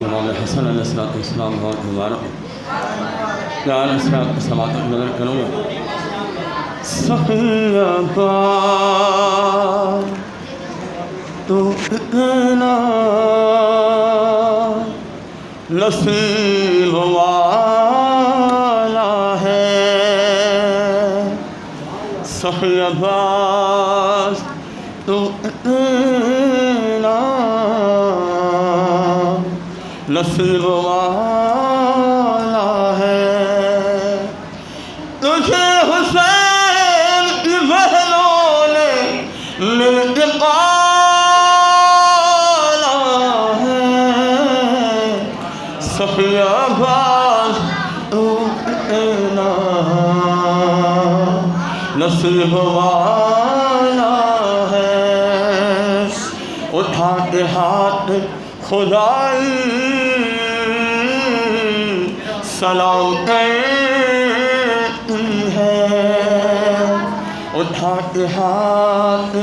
امام حسن علیہ السلام بہت مبارک پیار سماعت نظر کروں گا صفیہ پاک تو اتنا نصیب والا ہے صفیہ پاک تو اتنا نصیب والا ہے تجھے حسین کی بہنوں نے نکالا ہے صفیہ باز تو اتنا نصیب والا ہے اٹھا کے ہاتھ خدائی سلام کرتی ہے اٹھا کے ہاتھ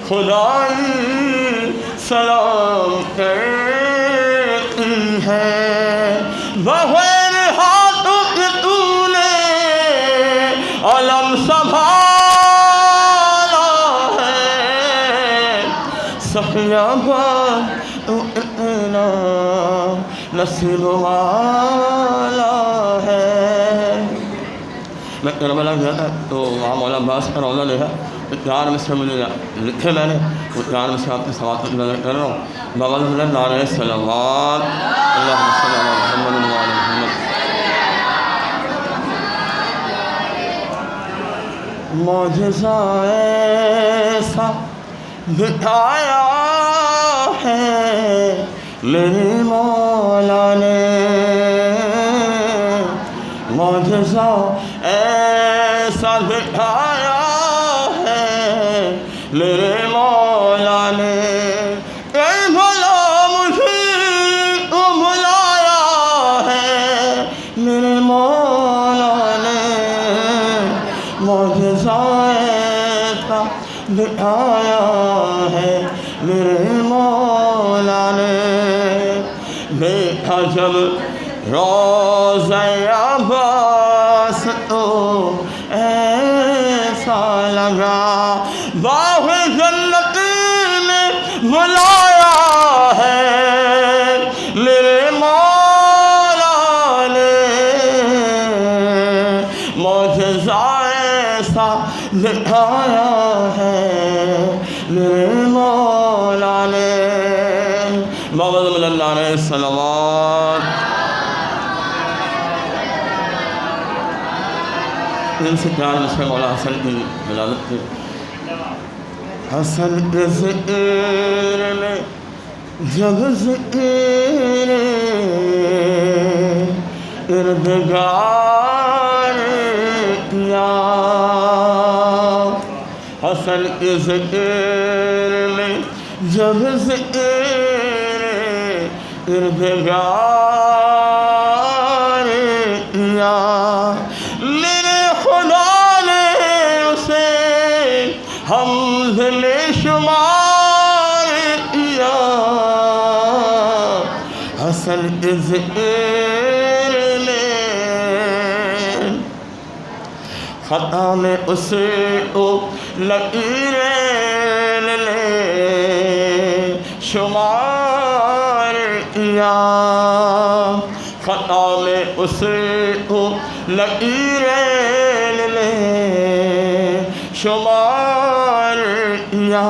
خدائی سلام کرتی ہے بغیر ہاتھوں کے تو نے علم سنبھالا ہے صفیہ باز تو اتنا نصیب والا ہے میں کربلا گیا تھا تو وہاں مولانا عباس کا روضہ دیکھا پیار میں سے مجھے لکھے میں نے وہ پیار میں سے آپ کی سماعت نظر کر رہا ہوں بابا اللہ نعرہ صلوات اللہم صلی علی محمد وعلی محمد معجزہ ایسا دکھایا ہے میرے مولا نے معجزہ ایسا دکھایا ہے میرے مولا نے اے بھلا مجھے تو بلایا ہے میرے مولا نے معجزہ ایسا دکھایا ہے میرے مولا نے دیکھا جب روضہ عباس تو ایسا لگا باغ جنت میں بلایا ہے میرے مولا نے معجزہ ایسا دکھایا ہے میرے مولا نے بابا اللہ علیہ السلام ان سے پیار میں مولا حسن کی ولادت تھی حسن کے ذکر میں جب ذکر اردگار کیا حسن کے ذکر میں جب ذکر اردگار کیا میرے خدا نے اسے حمزل شمار کیا حسن کے ذکر میں خطا میں اسے کو لکیریں نے شمار کیا خطا میں اسے کو لکیریں نے شمار کیا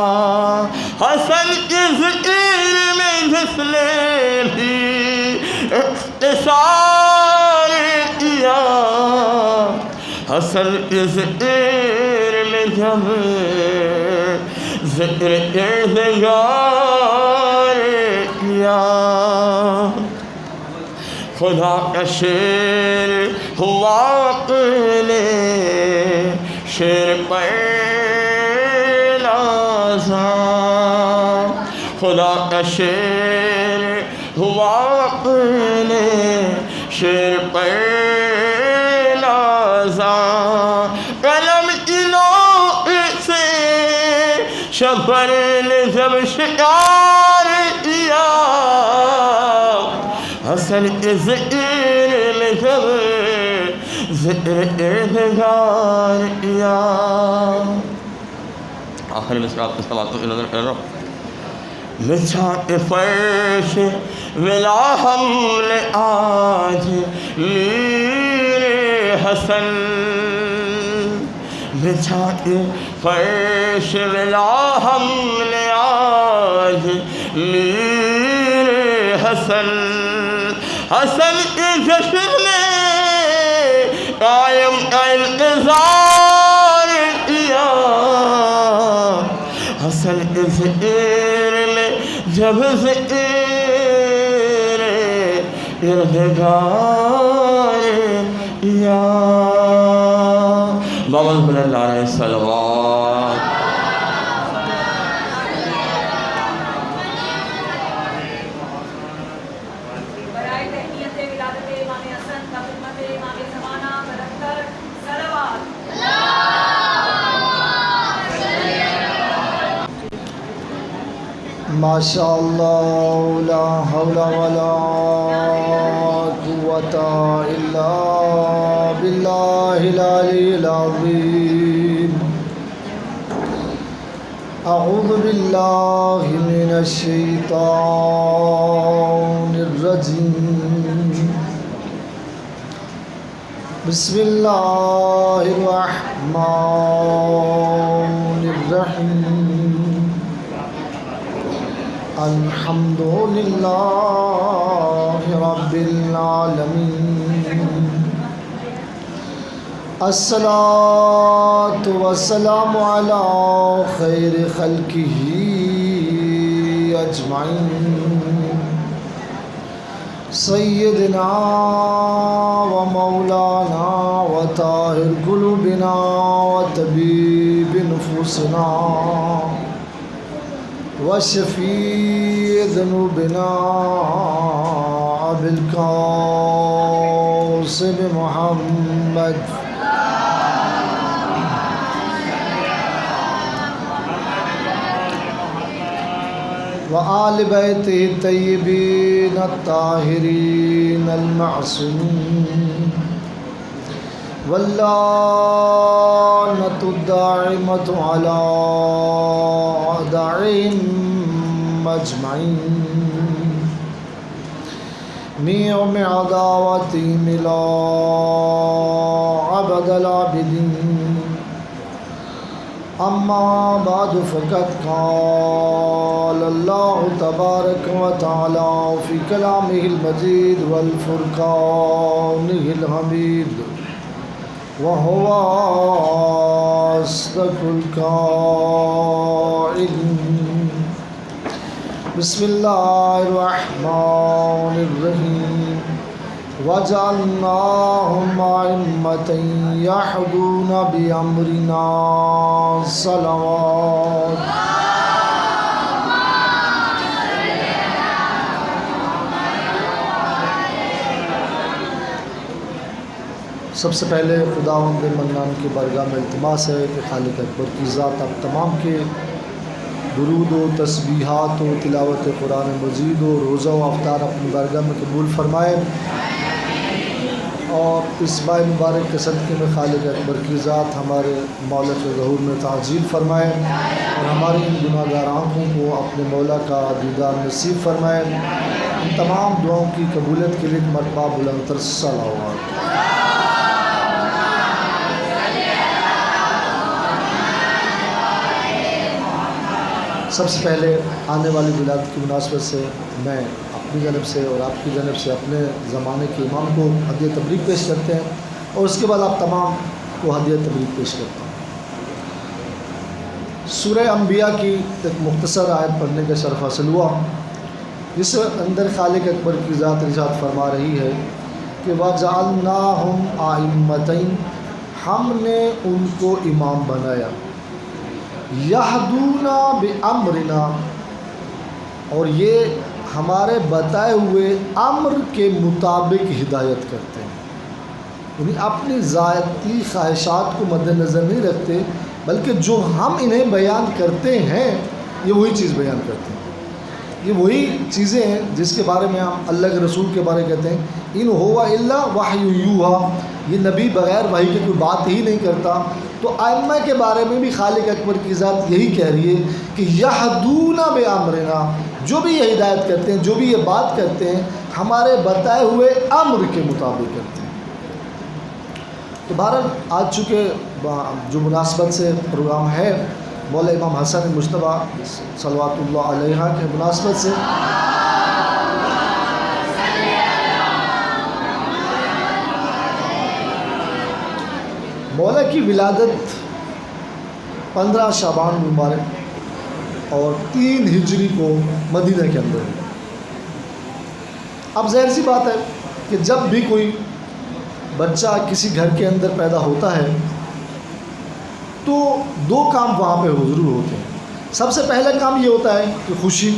حسن کے ذکر میں جس نے بھی اختصار کیا حسن کے ذکر میں جب ذکر اردگار کیا خدا کا شیر ہوا اپنے شیر پر نازاں خدا کا شیر ہوا اپنے شیر پر نازاں قلم کی نوک سے شفر نے جب شکار کیا حسن ذکر میں جب ذکر اردگار کیا. آخری مصرع کے سوال کو نظر کر رہا ہوں. بچھا کے فرش ملا ہم نے آج میر حسن. بچھا کے فرش ملا ہم نے آج میر حسن. حسن کے جشن میں قائم کا انتظار کیا. حسن کے ذکر میں جب ذکر اردگار کیا. بابا صلی اللہ علیہ وسلم. ماشاء اللہ لا حول ولا قوة الا باللہ العلی العظیم. اعوذ باللہ من الشیطان الرجیم. بسم اللہ الرحمن الرحیم. الحمد للہ رب العالمین. الصلاۃ والسلام علی خیر خلقہ اجمعین. سیدنا و مولانا و طاہر قلوبنا و طبیب نفوسنا وشفیع ذنوبنا ابی القاسم محمد وآل بیتہ الطیبین الطاہرین المعصومین. واللعنۃ الدائمۃ علی اعدائہم اجمعین. من یوم عداوتہم الی ابد العابدین. اما بعد فقد قال اللہ تبارک و تعالی فی کلامہ المجید والفرقانہ الحمید وهو أصدق القائلين. بسم الله الرحمن الرحيم. وجعلناهم أئمة يهدون بأمرنا صلوات. سب سے پہلے خداوند منان کی بارگاہ میں التماس ہے کہ خالق اکبر کی ذات آپ تمام کے درود و تسبیحات و تلاوت قرآن مجید و روزہ و افطار اپنی بارگاہ میں قبول فرمائے، اور اس ماہ مبارک کے صدقے میں خالق اکبر کی ذات ہمارے مولا کے ظہور میں تعجیل فرمائے، اور ہماری ان گناہ گار آنکھوں کو اپنے مولا کا دیدار نصیب فرمائے. ان تمام دعاؤں کی قبولیت کے لیے مرتبہ بلند تر صلوات. سب سے پہلے آنے والی ولادت کی مناسبت سے میں اپنی جانب سے اور آپ کی جانب سے اپنے زمانے کے امام کو ہدیہ تبریک پیش کرتے ہیں، اور اس کے بعد آپ تمام کو ہدیہ تبریک پیش کرتے ہیں. سورہ انبیاء کی ایک مختصر آیت پڑھنے کا شرف حاصل ہوا، جس اندر خالق اکبر کی ذات ارشاد فرما رہی ہے کہ وَجَعَلْنَاهُمْ أَئِمَّةً، ہم نے ان کو امام بنایا، یہدونا بامرنا، اور یہ ہمارے بتائے ہوئے امر کے مطابق ہدایت کرتے ہیں. یعنی اپنی ذاتی خواہشات کو مد نظر نہیں رکھتے، بلکہ جو ہم انہیں بیان کرتے ہیں یہ وہی چیز بیان کرتے ہیں. یہ وہی چیزیں ہیں جس کے بارے میں ہم اللہ کے رسول کے بارے کہتے ہیں ان ہوا الا وحی یوحا، یہ نبی بغیر وحی کی کوئی بات ہی نہیں کرتا۔ تو ائمہ کے بارے میں بھی خالق اکبر کی ذات یہی کہہ رہی ہے کہ یہدون بامرنا، جو بھی یہ ہدایت کرتے ہیں، جو بھی یہ بات کرتے ہیں، ہمارے بتائے ہوئے امر کے مطابق کرتے ہیں۔ تو بہرحال آج چونکہ جو مناسبت سے پروگرام ہے مولا امام حسن مجتبیٰ صلوات اللہ علیہ کے مناسبت سے، مولا کی ولادت 15 شعبان مبارک اور 3 ہجری کو مدینہ کے اندر ہوئی۔ اب ظاہر سی بات ہے کہ جب بھی کوئی بچہ کسی گھر کے اندر پیدا ہوتا ہے تو 2 کام وہاں پہ ضرور ہوتے ہیں۔ سب سے پہلا کام یہ ہوتا ہے کہ خوشی،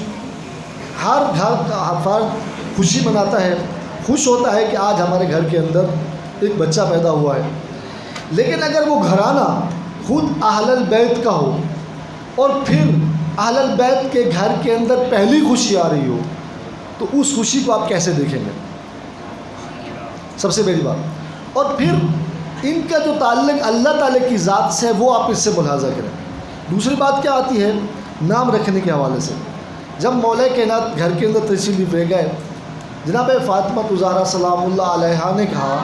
ہر گھر کا فرد خوشی مناتا ہے، خوش ہوتا ہے کہ آج ہمارے گھر کے اندر ایک بچہ پیدا ہوا ہے۔ لیکن اگر وہ گھرانہ خود اہل البیت کا ہو اور پھر اہل البیت کے گھر کے اندر پہلی خوشی آ رہی ہو تو اس خوشی کو آپ کیسے دیکھیں گے؟ سب سے پہلی بات۔ اور پھر ان کا جو تعلق اللہ تعالیٰ کی ذات سے ہے وہ آپ اس سے ملاحظہ کریں۔ دوسری بات کیا آتی ہے؟ نام رکھنے کے حوالے سے۔ جب مولا کائنات گھر کے اندر تشریف لے گئے، جناب فاطمہ زہرا سلام اللہ علیہا نے کہا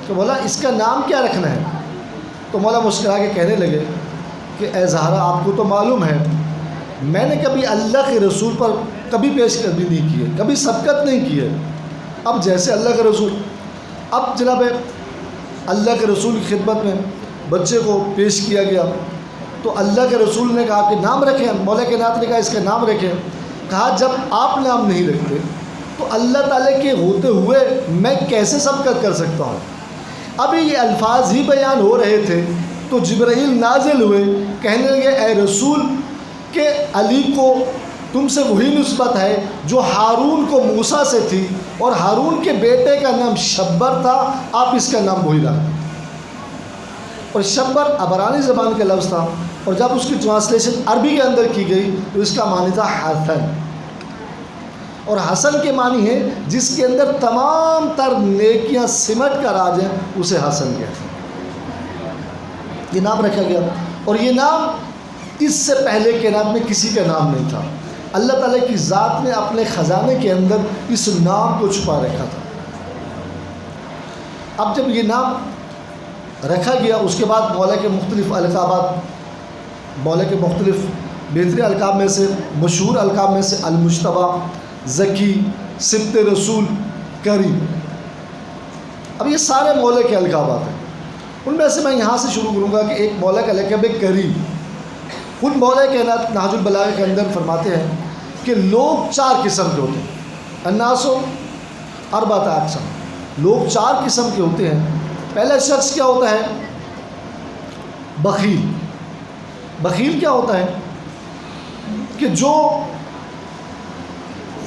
کہ مولا اس کا نام کیا رکھنا ہے؟ تو مولا مسکرا کے کہنے لگے کہ اے زہرا، آپ کو تو معلوم ہے میں نے کبھی اللہ کے رسول پر کبھی پیش قدمی نہیں کی ہے، کبھی سبقت نہیں کی ہے۔ اب جیسے اللہ کے رسول، اب جناب اللہ کے رسول کی خدمت میں بچے کو پیش کیا گیا تو اللہ کے رسول نے کہا کہ نام رکھیں۔ مولا کائنات نے کہا اس کا نام رکھیں۔ کہا جب آپ نام نہیں رکھتے تو اللہ تعالیٰ کے ہوتے ہوئے میں کیسے سبقت کر سکتا ہوں؟ ابھی یہ الفاظ ہی بیان ہو رہے تھے تو جبرائیل نازل ہوئے، کہنے لگے اے رسول کہ علی کو تم سے وہی نسبت ہے جو ہارون کو موسیٰ سے تھی، اور ہارون کے بیٹے کا نام شبر تھا، آپ اس کا نام وہی رکھیں۔ اور شبر عبرانی زبان کا لفظ تھا، اور جب اس کی ٹرانسلیشن عربی کے اندر کی گئی تو اس کا معنی تھا حسن، اور حسن کے معنی ہے جس کے اندر تمام تر نیکیاں سمٹ کر آ جائیں، اسے حسن کہتے ہیں۔ یہ نام رکھا گیا، اور یہ نام اس سے پہلے کائنات میں کسی کا نام نہیں تھا۔ اللہ تعالیٰ کی ذات نے اپنے خزانے کے اندر اس نام کو چھپا رکھا تھا۔ اب جب یہ نام رکھا گیا اس کے بعد مولا کے مختلف القابات، مولا کے مختلف بہترین القاب میں سے، مشہور القاب میں سے المجتبیٰ، ذکی، سبط رسول، کریم، اب یہ سارے مولا کے القابات ہیں۔ ان میں سے میں یہاں سے شروع کروں گا کہ ایک مولا کا لقب ہے کریم۔ خود مولا کائنات نہج البلاغہ کے اندر فرماتے ہیں کہ لوگ 4 قسم کے ہوتے ہیں، الناس اربعۃ اقسام، لوگ 4 قسم کے ہوتے ہیں۔ پہلا شخص کیا ہوتا ہے؟ بخیل۔ بخیل کیا ہوتا ہے؟ کہ جو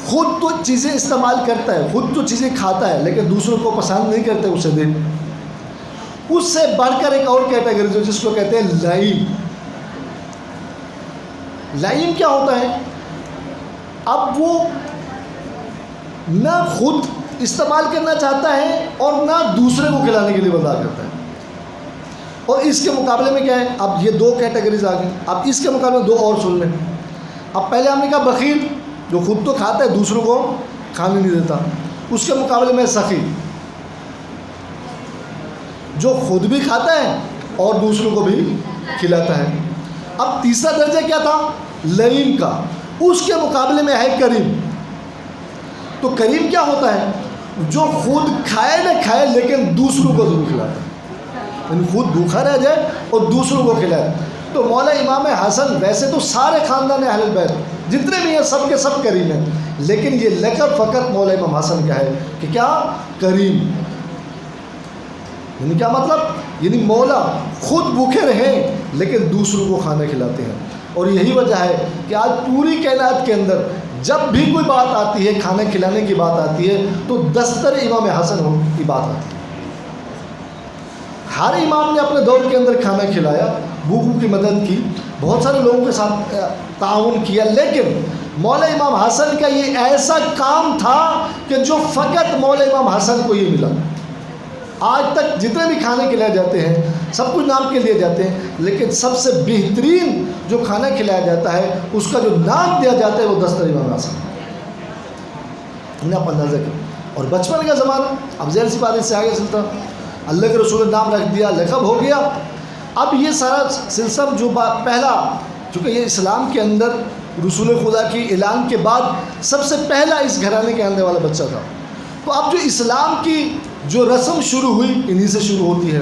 خود تو چیزیں استعمال کرتا ہے، خود تو چیزیں کھاتا ہے لیکن دوسروں کو پسند نہیں کرتے اسے دے۔ اس سے بڑھ کر ایک اور کیٹیگری جو جس کو کہتے ہیں لعین۔ لعین کیا ہوتا ہے؟ اب وہ نہ خود استعمال کرنا چاہتا ہے اور نہ دوسرے کو کھلانے کے لیے برداشت کرتا ہے۔ اور اس کے مقابلے میں کیا ہے؟ اب یہ 2 کیٹیگریز آ گئی، اب اس کے مقابلے میں 2 اور سن لیں۔ اب پہلے ہم نے کہا بخیل، جو خود تو کھاتا ہے دوسروں کو کھانے نہیں دیتا۔ اس کے مقابلے میں سخی، جو خود بھی کھاتا ہے اور دوسروں کو بھی کھلاتا ہے۔ اب تیسرا درجہ کیا تھا؟ لعین کا، اس کے مقابلے میں ہے کریم۔ تو کریم کیا ہوتا ہے؟ جو خود کھائے نہ کھائے لیکن دوسروں کو ضرور کھلاتا ہے، یعنی خود بھوکا رہ جائے اور دوسروں کو کھلائے۔ تو مولا امام حسن ویسے تو سارے خاندان اہل بیت جتنے بھی ہیں سب کے سب کریم ہیں، لیکن یہ لقب فقط مولا امام حسن کا ہے کہ کیا؟ کریم۔ یعنی کیا مطلب؟ یعنی مولا خود بھوکے رہیں لیکن دوسروں کو کھانا کھلاتے ہیں۔ اور یہی وجہ ہے کہ آج پوری کائنات کے اندر جب بھی کوئی بات آتی ہے، کھانا کھلانے کی بات آتی ہے، تو دستر امام حسن کی بات آتی ہے۔ ہر امام نے اپنے دور کے اندر کھانا کھلایا، بھوکوں کی مدد کی، بہت سارے لوگوں کے ساتھ تعاون کیا، لیکن مولا امام حسن کا یہ ایسا کام تھا کہ جو فقط مولا امام حسن کو یہ ملا۔ آج تک جتنے بھی کھانے کھلائے جاتے ہیں سب کچھ نام کے لیے جاتے ہیں، لیکن سب سے بہترین جو کھانا کھلایا جاتا ہے اس کا جو نام دیا جاتا ہے وہ دستر امام حسن، انہیں آپ اندازہ کریں۔ اور بچپن کا زمانہ، اب ذہن سی بات اس سے آگے چلتا، اللہ کے رسول نے نام رکھ دیا، لقب ہو گیا۔ اب یہ سارا سلسلہ جو پہلا، چونکہ یہ اسلام کے اندر رسول خدا کی اعلان کے بعد سب سے پہلا اس گھرانے کے آنے والا بچہ تھا، تو اب جو اسلام کی جو رسم شروع ہوئی انہی سے شروع ہوتی ہے۔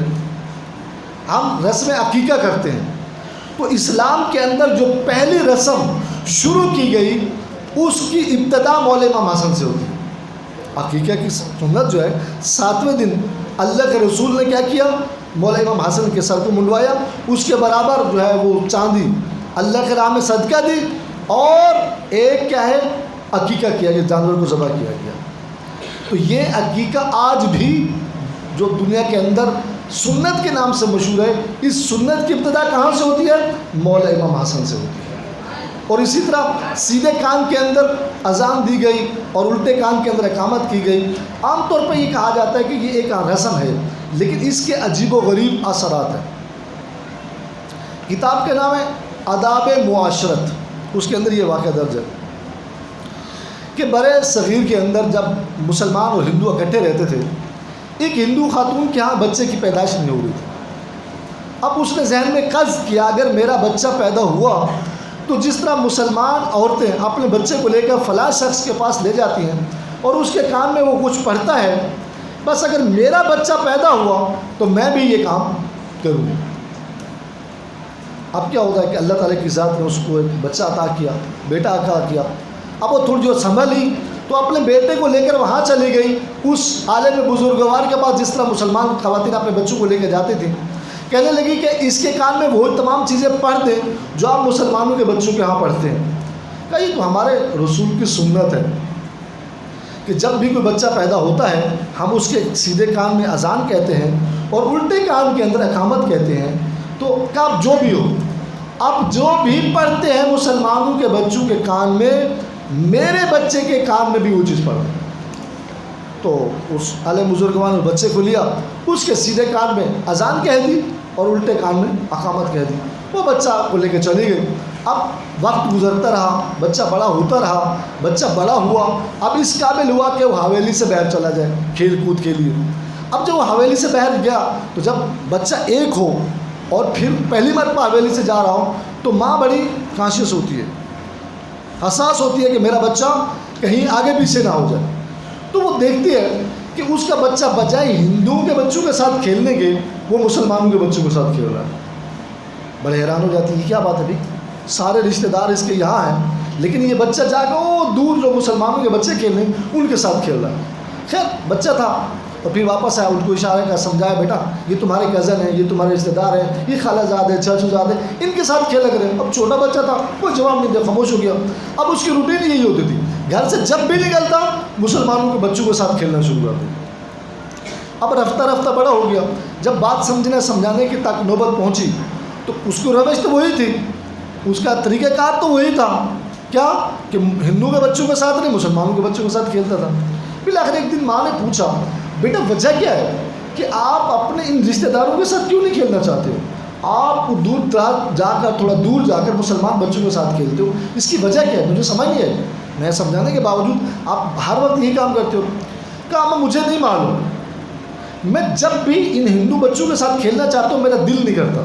ہم رسم عقیقہ کرتے ہیں، تو اسلام کے اندر جو پہلی رسم شروع کی گئی اس کی ابتدا مولا امام حسن سے ہوتی ہے۔ عقیقہ کی سنت جو ہے 7ویں دن اللہ کے رسول نے کیا کیا، مولا امام حسن کے سر کو منڈوایا، اس کے برابر جو ہے وہ چاندی اللہ کے راہ میں صدقہ دی، اور ایک کیا ہے عقیقہ کیا گیا، جانور کو ذبح کیا گیا۔ تو یہ عقیقہ آج بھی جو دنیا کے اندر سنت کے نام سے مشہور ہے، اس سنت کی ابتدا کہاں سے ہوتی ہے؟ مولا امام حسن سے ہوتی ہے۔ اور اسی طرح سیدھے کان کے اندر اذان دی گئی اور الٹے کان کے اندر اقامت کی گئی۔ عام طور پر یہ کہا جاتا ہے کہ یہ ایک رسم ہے، لیکن اس کے عجیب و غریب اثرات ہیں۔ کتاب کا نام ہے آداب معاشرت، اس کے اندر یہ واقعہ درج ہے کہ برے صغیر کے اندر جب مسلمان اور ہندو اکٹھے رہتے تھے، ایک ہندو خاتون کے ہاں بچے کی پیدائش نہیں ہو رہی تھی۔ اب اس نے ذہن میں قصد کیا اگر میرا بچہ پیدا ہوا تو جس طرح مسلمان عورتیں اپنے بچے کو لے کر فلاں شخص کے پاس لے جاتی ہیں اور اس کے کان میں وہ کچھ پڑھتا ہے، بس اگر میرا بچہ پیدا ہوا تو میں بھی یہ کام کروں۔ اب کیا ہوتا ہے کہ اللہ تعالیٰ کی ذات نے اس کو ایک بچہ عطا کیا، بیٹا عطا کیا۔ اب وہ تھوڑی جو سنبھلی تو اپنے بیٹے کو لے کر وہاں چلی گئی اس عالم بزرگوار کے پاس، جس طرح مسلمان خواتین اپنے بچوں کو لے کے جاتی تھیں۔ کہنے لگی کہ اس کے کان میں وہ تمام چیزیں پڑھ دیں جو آپ مسلمانوں کے بچوں کے ہاں پڑھتے ہیں۔ کہا یہ تو ہمارے رسول کی سنت ہے کہ جب بھی کوئی بچہ پیدا ہوتا ہے ہم اس کے سیدھے کان میں اذان کہتے ہیں اور الٹے کان کے اندر اقامت کہتے ہیں۔ تو کیا اب جو بھی ہو، اب جو بھی پڑھتے ہیں مسلمانوں کے بچوں کے کان میں، میرے بچے کے کان میں بھی وہ چیز پڑھ دیں۔ تو اس عالم بزرگوان نے بچے کو لیا، اس کے سیدھے کان میں اذان کہہ دی اور الٹے کان میں اقامت کہہ دی۔ وہ بچہ کو لے کے چلی گئی۔ اب وقت گزرتا رہا، بچہ بڑا ہوتا رہا، بچہ بڑا ہوا، اب اس قابل ہوا کہ وہ حویلی سے باہر چلا جائے کھیل کود کے لیے۔ اب جب وہ حویلی سے باہر گیا تو جب بچہ ایک ہو اور پھر پہلی مرتبہ حویلی سے جا رہا ہوں تو ماں بڑی کانشیس ہوتی ہے، حساس ہوتی ہے کہ میرا بچہ کہیں آگے پیچھے نہ ہو جائے۔ تو وہ دیکھتی ہے کہ اس کا بچہ بجائے ہندوؤں کے بچوں کے ساتھ کھیلنے کے وہ مسلمانوں کے بچوں کے ساتھ کھیل رہا ہے۔ بڑے حیران ہو جاتی ہے کیا بات ہے، سارے رشتہ دار اس کے یہاں ہیں لیکن یہ بچہ جا کے وہ دور جو مسلمانوں کے بچے کھیلنے ان کے ساتھ کھیل رہا ہے۔ خیر بچہ تھا تو پھر واپس آیا، ان کو اشارہ کا سمجھایا بیٹا یہ تمہارے کزن ہیں، یہ تمہارے رشتہ دار ہیں، یہ خالہ زاد ہے، چاچو زاد ہے، ان کے ساتھ کھیلا کریں۔ اب چھوٹا بچہ تھا کوئی جواب نہیں دیا، خاموش ہو گیا۔ اب اس کی روٹین یہی ہوتی تھی، گھر سے جب بھی نکلتا مسلمانوں کے بچوں کے ساتھ کھیلنا شروع کر دیا۔ اب رفتہ رفتہ بڑا ہو گیا، جب بات سمجھانے کی تک نوبت پہنچی تو اس کو روش تو وہی تھی، اس کا طریقہ کار تو وہی تھا، کیا کہ ہندو کے بچوں کے ساتھ نہیں مسلمانوں کے بچوں کے ساتھ کھیلتا تھا۔ بالآخر ایک دن ماں نے پوچھا بیٹا وجہ کیا ہے کہ آپ اپنے ان رشتہ داروں کے ساتھ کیوں نہیں کھیلنا چاہتے ہو، آپ دور جا کر تھوڑا دور جا کر مسلمان بچوں کے ساتھ کھیلتے ہو، اس کی وجہ کیا ہے؟ مجھے سمجھ نہیں آئی، میں سمجھانے کے باوجود آپ ہر وقت یہی کام کرتے ہو۔ کہا مجھے نہیں معلوم، میں جب بھی ان ہندو بچوں کے ساتھ کھیلنا چاہتا ہوں میرا دل نہیں کرتا،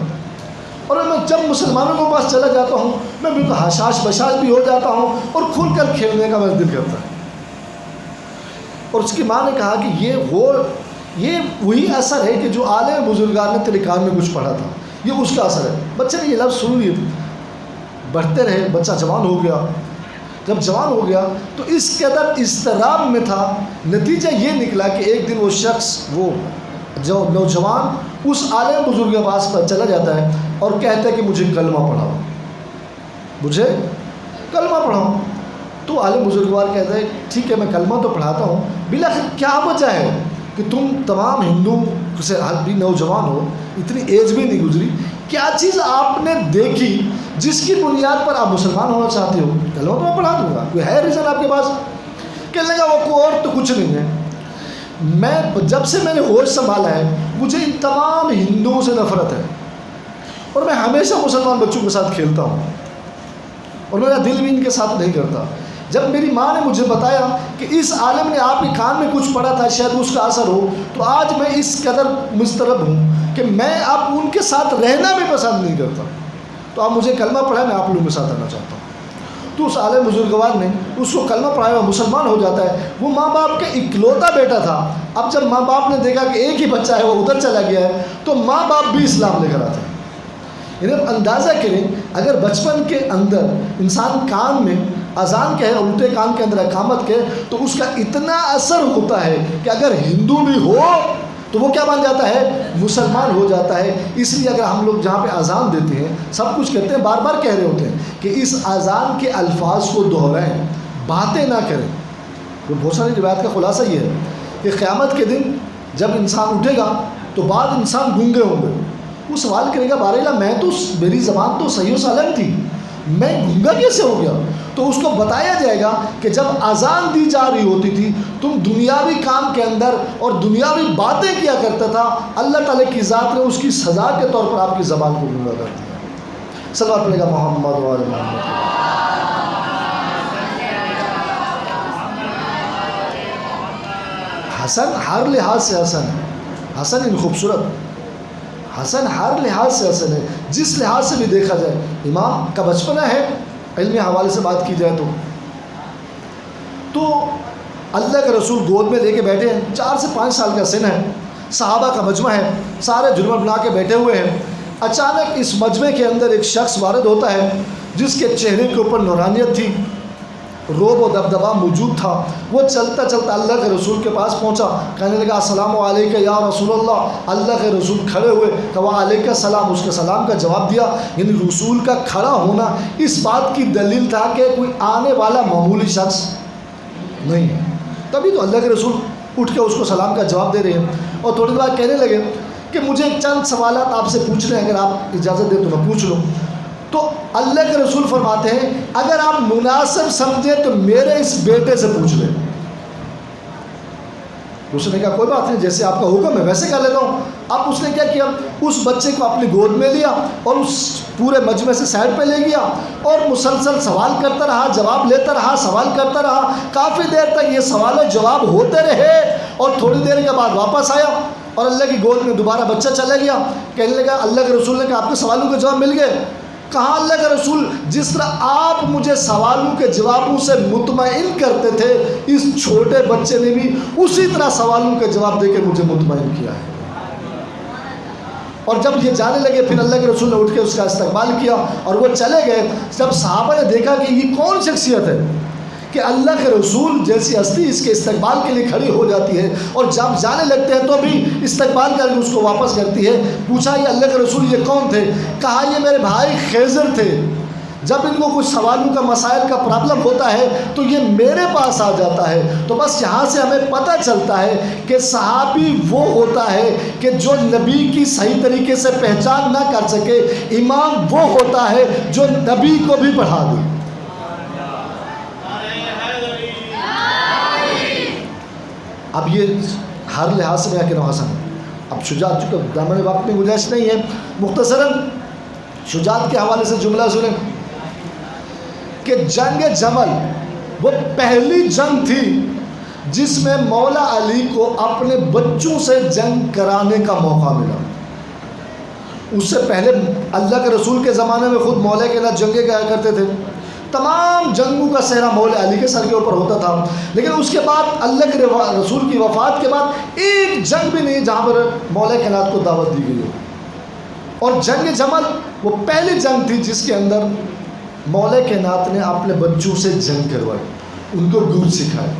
اور میں جب مسلمانوں کے پاس چلا جاتا ہوں میں بالکل حشاش بشاش بھی ہو جاتا ہوں اور کھل کر کھیلنے کا میرا دل کرتا ہے۔ اور اس کی ماں نے کہا کہ یہ وہی اثر ہے کہ جو عالم بزرگان نے تیرے کان میں کچھ پڑھا تھا، یہ اس کا اثر ہے۔ بچے نے یہ لفظ سن لیے، بڑھتے رہے، بچہ جوان ہو گیا۔ جب جوان ہو گیا تو اس قدر اضطراب میں تھا، نتیجہ یہ نکلا کہ ایک دن وہ شخص، وہ جو نوجوان اس عالم بزرگ کے پاس پر چلا جاتا ہے اور کہتا ہے کہ مجھے کلمہ پڑھاؤ، مجھے کلمہ پڑھاؤ۔ تو عالم بزرگوار کہتا ہے ٹھیک ہے میں کلمہ تو پڑھاتا ہوں، بالآخر کیا وجہ ہے کہ تم تمام ہندو سے بھی نوجوان ہو, اتنی ایج بھی نہیں گزری, کیا چیز آپ نے دیکھی جس کی بنیاد پر آپ مسلمان ہونا چاہتے ہو؟ کلمہ تو میں پڑھا دوں گا, کوئی ہے ریزن آپ کے پاس؟ کہنے لگا وہ کوئی اور تو کچھ نہیں ہے, میں جب سے میں نے ہوش سنبھالا ہے مجھے ان تمام ہندوؤں سے نفرت ہے, اور میں ہمیشہ مسلمان بچوں کے ساتھ کھیلتا ہوں, اور میرا دل بھی ان کے ساتھ نہیں کرتا. جب میری ماں نے مجھے بتایا کہ اس عالم نے آپ کے کان میں کچھ پڑا تھا, شاید اس کا اثر ہو, تو آج میں اس قدر مضطرب ہوں کہ میں اب ان کے ساتھ رہنا بھی پسند نہیں کرتا. تو آپ مجھے کلمہ پڑھا, میں آپ لوگوں کے ساتھ آنا چاہتا ہوں. تو اس عالم بزرگوار نے اس کو کلمہ پڑھایا, مسلمان ہو جاتا ہے. وہ ماں باپ کا اکلوتا بیٹا تھا. اب جب ماں باپ نے دیکھا کہ ایک ہی بچہ ہے وہ ادھر چلا گیا ہے, تو ماں باپ بھی اسلام لے کر آتے ہیں. یعنی اب اندازہ کریں, اگر بچپن کے اندر انسان کان میں اذان کہے, الٹے کان کے اندر اقامت کہے, تو اس کا اتنا اثر ہوتا ہے کہ اگر ہندو بھی ہو تو وہ کیا بن جاتا ہے؟ مسلمان ہو جاتا ہے. اس لیے اگر ہم لوگ جہاں پہ اذان دیتے ہیں, سب کچھ کہتے ہیں, بار بار کہہ رہے ہوتے ہیں کہ اس اذان کے الفاظ کو دہرائیں, باتیں نہ کریں. تو بہت ساری روایت کا خلاصہ یہ ہے کہ قیامت کے دن جب انسان اٹھے گا تو بعد انسان گونگے ہوں گے. وہ سوال کرے گا بارے میں تو میری زبان تو صحیح و سالم تھی, میں گونگا کیسے ہو گیا؟ تو اس کو بتایا جائے گا کہ جب اذان دی جا رہی ہوتی تھی تم دنیاوی کام کے اندر اور دنیاوی باتیں کیا کرتا تھا, اللہ تعالیٰ کی ذات نے اس کی سزا کے طور پر آپ کی زبان کو گونگا کر دیا. صلوات پڑھے گا محمد و آل محمد. حسن ہر لحاظ سے حسن ہے, حسن ان خوبصورت, حسن ہر لحاظ سے حسن ہے, جس لحاظ سے بھی دیکھا جائے. امام کا بچپنا ہے, علمی حوالے سے بات کی جائے تو اللہ کے رسول گود میں لے کے بیٹھے ہیں, 4 سے 5 سال کا سن ہے, صحابہ کا مجمع ہے, سارے جھرمٹ بنا کے بیٹھے ہوئے ہیں. اچانک اس مجمع کے اندر ایک شخص وارد ہوتا ہے جس کے چہرے کے اوپر نورانیت تھی, روب و دبدبا موجود تھا. وہ چلتا چلتا اللہ کے رسول کے پاس پہنچا, کہنے لگا السلام علیکم یا رسول اللہ. اللہ کے رسول کھڑے ہوئے, کہا علیکم السلام, اس کے سلام کا جواب دیا. یعنی رسول کا کھڑا ہونا اس بات کی دلیل تھا کہ کوئی آنے والا معمولی شخص نہیں ہے. تبھی تو اللہ کے رسول اٹھ کے اس کو سلام کا جواب دے رہے ہیں. اور تھوڑی دیر بعد کہنے لگے کہ مجھے چند سوالات آپ سے پوچھنے ہیں, اگر آپ اجازت دیں تو میں پوچھ لوں. تو اللہ کے رسول فرماتے ہیں اگر آپ مناسب سمجھیں تو میرے اس بیٹے سے پوچھ لیں. اس نے کہا کوئی بات نہیں, جیسے آپ کا حکم ہے ویسے کر لیتا ہوں. اب اس نے کیا کیا, اس بچے کو اپنی گود میں لیا اور اس پورے مجمع سے سائڈ پہ لے گیا اور مسلسل سوال کرتا رہا, جواب لیتا رہا, سوال کرتا رہا. کافی دیر تک یہ سوال و جواب ہوتے رہے اور تھوڑی دیر کے بعد واپس آیا اور اللہ کی گود میں دوبارہ بچہ چلا گیا. کہنے لگا اللہ کے رسول نے کہا آپ کے سوالوں کے جواب مل گئے؟ کہا اللہ کے رسول جس طرح آپ مجھے سوالوں کے جوابوں سے مطمئن کرتے تھے, اس چھوٹے بچے نے بھی اسی طرح سوالوں کے جواب دے کے مجھے مطمئن کیا ہے. اور جب یہ جانے لگے پھر اللہ کے رسول نے اٹھ کے اس کا استقبال کیا اور وہ چلے گئے. جب صحابہ نے دیکھا کہ یہ کون شخصیت ہے کہ اللہ کے رسول جیسی ہستی اس کے استقبال کے لیے کھڑی ہو جاتی ہے اور جب جانے لگتے ہیں تو بھی استقبال کر کے اس کو واپس کرتی ہے. پوچھا یہ اللہ کے رسول یہ کون تھے؟ کہا یہ میرے بھائی خضر تھے. جب ان کو کچھ سوالوں کا مسائل کا پرابلم ہوتا ہے تو یہ میرے پاس آ جاتا ہے. تو بس یہاں سے ہمیں پتہ چلتا ہے کہ صحابی وہ ہوتا ہے کہ جو نبی کی صحیح طریقے سے پہچان نہ کر سکے. امام وہ ہوتا ہے جو نبی کو بھی پڑھا دے. اب یہ ہر لحاظ سے میں کہہ رہا ہوں حسن. اب شجاعت چونکہ دامن وقت میں گنجائش نہیں ہے, مختصراً شجاعت کے حوالے سے جملہ سنیں کہ جنگ جمل وہ پہلی جنگ تھی جس میں مولا علی کو اپنے بچوں سے جنگ کرانے کا موقع ملا. اس سے پہلے اللہ کے رسول کے زمانے میں خود مولا کے نہ جنگیں کیا کرتے تھے, تمام جنگوں کا سہرا مولا علی کے سر کے اوپر ہوتا تھا. لیکن اس کے بعد اللہ کے رسول کی وفات کے بعد ایک جنگ بھی نہیں جہاں پر مولا کائنات کو دعوت دی گئی ہو. اور جنگ جمل وہ پہلی جنگ تھی جس کے اندر مولا کائنات نے اپنے بچوں سے جنگ کروائی, ان کو گور سکھایا.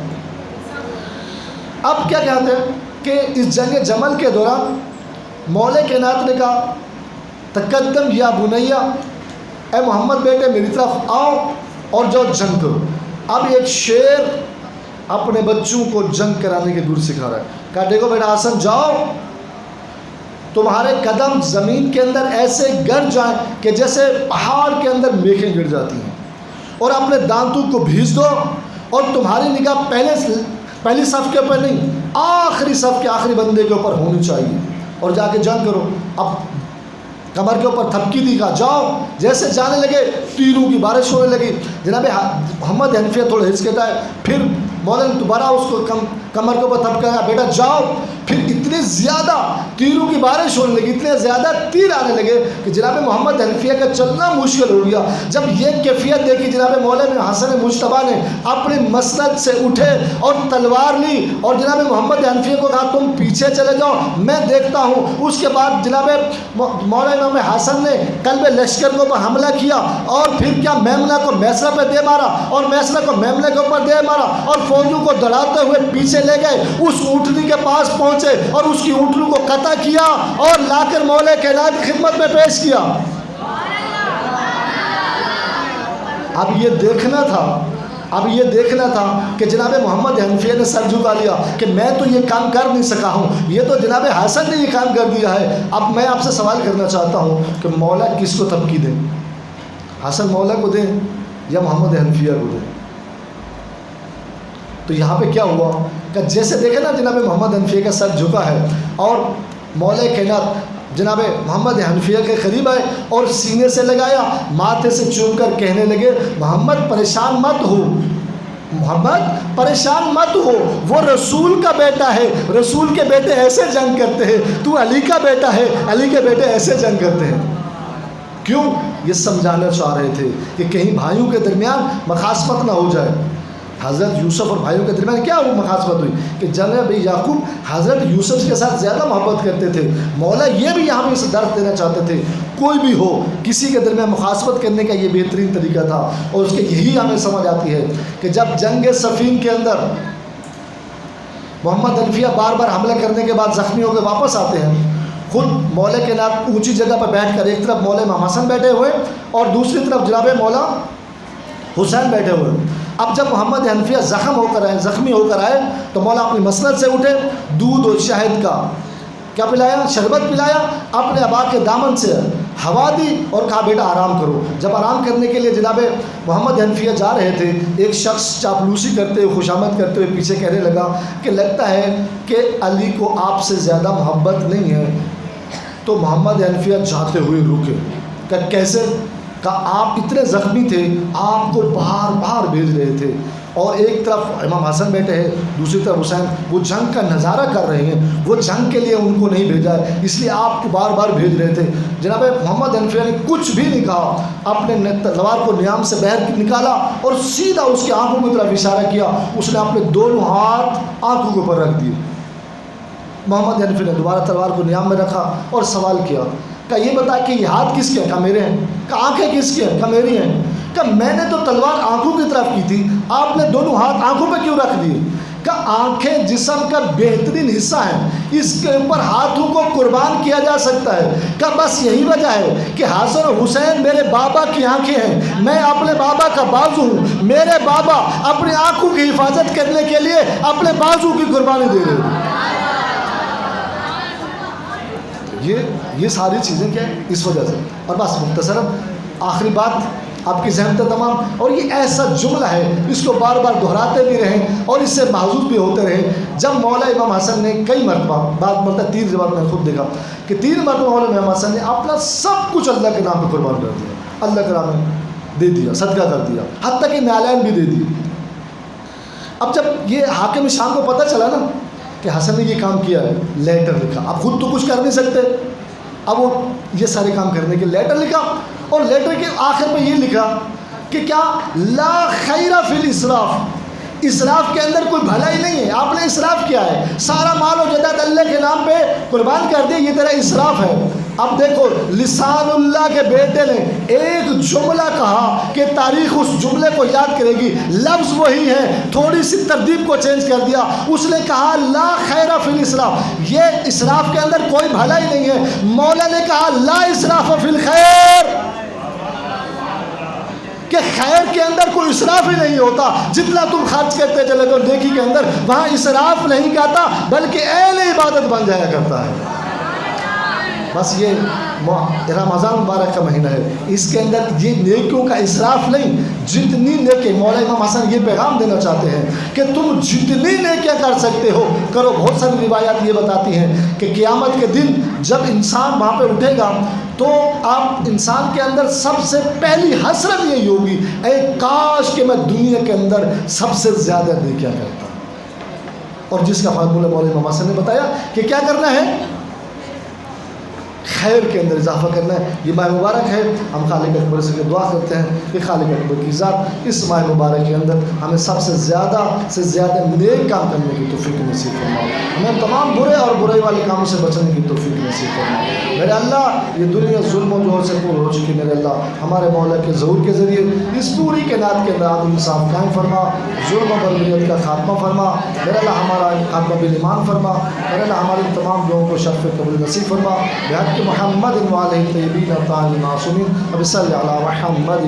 اب کیا کہتے ہیں کہ اس جنگ جمل کے دوران مولا کائنات نے کہا تقدم یا بنیا, اے محمد بیٹے میری طرف آؤ اور جو جنگ کرو. اب ایک شیر اپنے بچوں کو جنگ کرانے کے گر سکھا رہا ہے. کہا دیکھو بیٹا حسن جاؤ تمہارے قدم زمین کے اندر ایسے گر جائیں کہ جیسے پہاڑ کے اندر میخیں گر جاتی ہیں، اور اپنے دانتوں کو بھیج دو، اور تمہاری نگاہ پہلی صف کے اوپر نہیں، آخری صف کے آخری بندے کے اوپر ہونی چاہیے، اور جا کے جنگ کرو۔ اب کمر کے اوپر تھپکی دی، کہا جاؤ۔ جیسے جانے لگے تیروں کی بارش ہونے لگی۔ جناب محمد حنفیہ تھوڑے ہچکٹائے، پھر مولانا نے دوبارہ اس کو کمر کے اوپر تھپکایا، بیٹا جاؤ۔ پھر اتنے زیادہ تیروں کی بارش ہونے لگی، اتنے زیادہ تیر آنے لگے کہ جناب محمد حنفیہ کا چلنا مشکل ہو گیا۔ جب یہ کیفیت دیکھی جناب مولانا حسن مجتبیٰ نے اپنی مسند سے اٹھے اور تلوار لی، اور جناب محمد حنفیہ کو کہا تم پیچھے چلے جاؤ، میں دیکھتا ہوں۔ اس کے بعد جناب مولانا امام حسن نے قلب لشکر کے اوپر حملہ کیا، اور پھر کیا میمنہ کو میسرہ پہ دے مارا، اور میسرہ کو میمنہ کے اوپر دے مارا، اور فوجوں کو دوڑاتے ہوئے پیچھے لے گئے، اس اونٹنی کے پاس پہنچے اور اس کی اونٹنی کو قطع کیا اور لا کر مولا کائنات کی خدمت میں پیش کیا۔ اب یہ دیکھنا تھا کہ جناب محمد حنفیہ نے سر جھکا لیا کہ میں تو یہ کام کر نہیں سکا ہوں، یہ تو جناب حسن نے یہ کام کر دیا ہے۔ اب میں آپ سے سوال کرنا چاہتا ہوں کہ مولا کس کو تبکی دیں؟ حسن مولا کو دیں یا محمد حنفیہ کو دیں؟ تو یہاں پہ کیا ہوا کہ جیسے دیکھیں نا جناب محمد حنفیہ کا سر جھکا ہے، اور مولا کائنات جناب محمد حنفیہ کے قریب آئے اور سینے سے لگایا، ماتھے سے چوم کر کہنے لگے محمد پریشان مت ہو، محمد پریشان مت ہو، وہ رسول کا بیٹا ہے، رسول کے بیٹے ایسے جنگ کرتے ہیں، تو علی کا بیٹا ہے، علی کے بیٹے ایسے جنگ کرتے ہیں۔ کیوں؟ یہ سمجھانا چاہ رہے تھے کہ کہیں بھائیوں کے درمیان مخاصمت نہ ہو جائے۔ حضرت یوسف اور بھائیوں کے درمیان کیا وہ مخاصمت ہوئی کہ جناب یعقوب حضرت یوسف کے ساتھ زیادہ محبت کرتے تھے۔ مولا یہ بھی یہاں پہ اسے درس دینا چاہتے تھے، کوئی بھی ہو کسی کے درمیان مخاصمت کرنے کا یہ بہترین طریقہ تھا، اور اس کے یہی ہمیں سمجھ آتی ہے کہ جب جنگ صفین کے اندر محمد حنفیہ بار بار حملہ کرنے کے بعد زخمی ہو کے واپس آتے ہیں، خود مولا کے نام اونچی جگہ پر بیٹھ کر ایک طرف مولا امام حسن بیٹھے ہوئے اور دوسری طرف جناب مولا حسین بیٹھے ہوئے۔ اب جب محمد حنفیہ زخمی ہو کر آئے تو مولا اپنی مسند سے اٹھے، دودھ اور شہد کا کیا پلایا، شربت پلایا، اپنے ابا کے دامن سے ہوا دی اور کہا بیٹا آرام کرو۔ جب آرام کرنے کے لیے جناب محمد حنفیہ جا رہے تھے، ایک شخص چاپلوسی کرتے ہوئے خوشامد کرتے ہوئے پیچھے کہنے لگا کہ لگتا ہے کہ علی کو آپ سے زیادہ محبت نہیں ہے۔ تو محمد حنفیہ جاتے ہوئے رکے کہ کیسے؟ کہ آپ اتنے زخمی تھے، آپ کو بار بار بھیج رہے تھے، اور ایک طرف امام حسن بیٹھے ہیں، دوسری طرف حسین، وہ جنگ کا نظارہ کر رہے ہیں، وہ جنگ کے لیے ان کو نہیں بھیجا ہے، اس لیے آپ کو بار بار بھیج رہے تھے۔ جناب محمد حنفیہ نے کچھ بھی نہیں کہا، اپنے تلوار کو نیام سے باہر نکالا اور سیدھا اس کی آنکھوں کی طرف اشارہ کیا۔ اس نے اپنے دونوں ہاتھ آنکھوں کے اوپر رکھ دیے۔ محمد حنفیہ نے دوبارہ تلوار کو نیام میں رکھا اور سوال کیا کہ یہ بتا کہ یہ ہاتھ کس کے ہیں؟ کہا میرے ہیں۔ کہا آنکھیں کس کے ہیں؟ کہا میری ہیں۔ کہ میں نے تو تلوار آنکھوں کی طرف کی تھی، آپ نے دونوں ہاتھ آنکھوں پہ کیوں رکھ دیے؟ کہ آنکھیں جسم کا بہترین حصہ ہیں، اس کے اوپر ہاتھوں کو قربان کیا جا سکتا ہے۔ کہ بس یہی وجہ ہے کہ حسن اور حسین میرے بابا کی آنکھیں ہیں، میں اپنے بابا کا بازو ہوں، میرے بابا اپنی آنکھوں کی حفاظت کرنے کے لیے اپنے بازو کی قربانی دے رہے ہیں۔ یہ ساری چیزیں کیا ہیں؟ اس وجہ سے۔ اور بس مختصراً آخری بات آپ کی ذہن پہ تمام، اور یہ ایسا جملہ ہے اس کو بار بار دہراتے بھی رہیں اور اس سے محظوظ بھی ہوتے رہیں۔ جب مولا امام حسن نے کئی مرتبہ، بعض مرتبہ 3 بار میں خود دیکھا کہ 3 مرتبہ مولا امام حسن نے اپنا سب کچھ اللہ کے نام پہ قربان کر دیا، اللہ کے نام میں دے دیا، صدقہ کر دیا، حتیٰ کہ نالین بھی دے دی۔ اب جب یہ حاکم شام کو پتہ چلا نا کہ حسن نے یہ کام کیا ہے، لیٹر لکھا، اب خود تو کچھ کر نہیں سکتے، اب وہ یہ سارے کام کرنے کے لیٹر لکھا، اور لیٹر کے آخر میں یہ لکھا کہ کیا لا خیر فی الاسراف، اسراف کے اندر کوئی بھلائی نہیں ہے، آپ نے اسراف کیا ہے، سارا مال و جائیداد اللہ کے نام پہ قربان کر دیا، یہ تیرا اسراف ہے۔ اب دیکھو لسان اللہ کے بیٹے نے ایک جملہ کہا کہ تاریخ اس جملے کو یاد کرے گی، لفظ وہی ہے، تھوڑی سی ترتیب کو چینج کر دیا۔ اس نے کہا لا خیر فی الاسراف، یہ اسراف کے اندر کوئی بھلائی نہیں ہے۔ مولا نے کہا لا اسراف فی الخیر، کہ خیر کے اندر کوئی اسراف ہی نہیں ہوتا، جتنا تم خرچ کرتے چلے جاؤ نیکی کے اندر، وہاں اسراف نہیں کہتا بلکہ اہل عبادت بن جایا کرتا ہے۔ بس یہ رمضان مبارک کا مہینہ ہے، اس کے اندر یہ نیکیوں کا اسراف نہیں، جتنی نیکی مولا امام حسن یہ پیغام دینا چاہتے ہیں کہ تم جتنی نیکیاں کر سکتے ہو کرو۔ بہت ساری روایات یہ بتاتی ہیں کہ قیامت کے دن جب انسان وہاں پہ اٹھے گا تو آپ انسان کے اندر سب سے پہلی حسرت یہی ہوگی، اے کاش کہ میں دنیا کے اندر سب سے زیادہ نیکیاں کرتا۔ اور جس کا فارمولہ مولانا امام حسن نے بتایا کہ کیا کرنا ہے، خیر کے اندر اضافہ کرنا ہے۔ یہ ماہ مبارک ہے، ہم خالق اکبر سے دعا کرتے ہیں کہ خالق اکبر کی ذات اس ماہ مبارک کے اندر ہمیں سب سے زیادہ نیک کام کرنے کی توفیق نصیب فرمائے، ہمیں تمام برے اور برائی والے کاموں سے بچنے کی توفیق نصیب فرمائے۔ میرے اللہ، یہ دنیا ظلم و جور سے پور ہو چکی، میرے اللہ ہمارے مولا کے ظہور کے ذریعے اس پوری کائنات کے اندر عدل انصاف قائم فرما، ظلم و بربریت کا خاتمہ فرما، میرے اللہ ہمارا خاتمہ بالایمان فرما، میرے اللہ ہمارے تمام لوگوں کو شرف قبول نصیب فرما، بحق محمد وعلیہ الطیبین الطاہرین المعصومین، اب صلی علی محمد